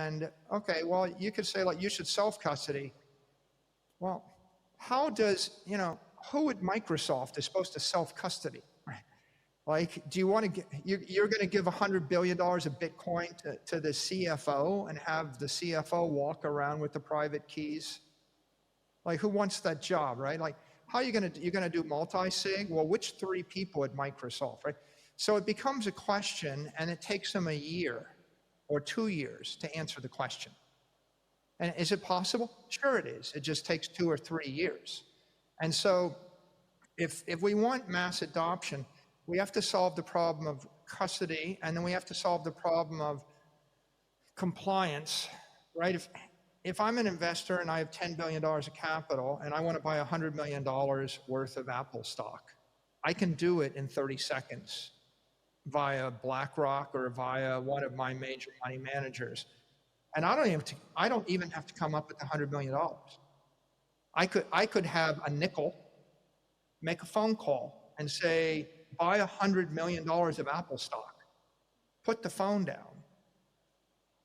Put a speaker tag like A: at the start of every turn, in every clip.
A: And okay, well, you could say like you should self-custody. Well, how does, who at Microsoft is supposed to self-custody? Like, do you want to get, you're going to give $100 billion of Bitcoin to the CFO and have the CFO walk around with the private keys? Like, who wants that job, right? Like, how are you going to, you're going to do multi-sig? Well, which 3 people at Microsoft, right? So it becomes a question, and it takes them a year or 2 years to answer the question. And is it possible? Sure it is. It just takes 2 or 3 years. And so if we want mass adoption, we have to solve the problem of custody, and then we have to solve the problem of compliance, right? If I'm an investor and I have $10 billion of capital and I want to buy $100 million worth of Apple stock, I can do it in 30 seconds via BlackRock or via one of my major money managers. And I don't even have to come up with $100 million. I could have a nickel, make a phone call and say, buy $100 million of Apple stock, put the phone down,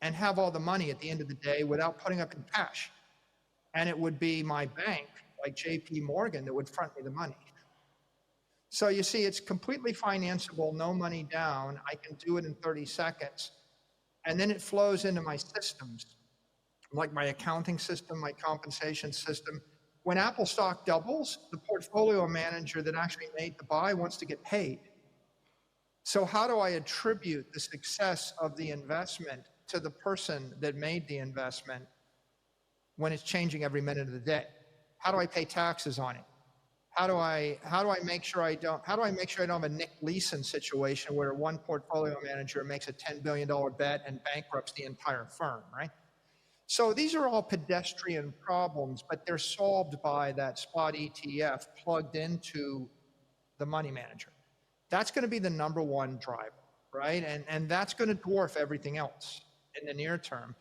A: and have all the money at the end of the day without putting up in cash. And it would be my bank, like JP Morgan, that would front me the money. So you see, it's completely financeable, no money down. I can do it in 30 seconds. And then it flows into my systems, like my accounting system, my compensation system. When Apple stock doubles, the portfolio manager that actually made the buy wants to get paid. So how do I attribute the success of the investment to the person that made the investment when it's changing every minute of the day? How do I pay taxes on it? How do I make sure I don't have a Nick Leeson situation where one portfolio manager makes a $10 billion bet and bankrupts the entire firm, right? So these are all pedestrian problems, but they're solved by that spot ETF plugged into the money manager. That's going to be the number one driver, right? And that's going to dwarf everything else in the near term.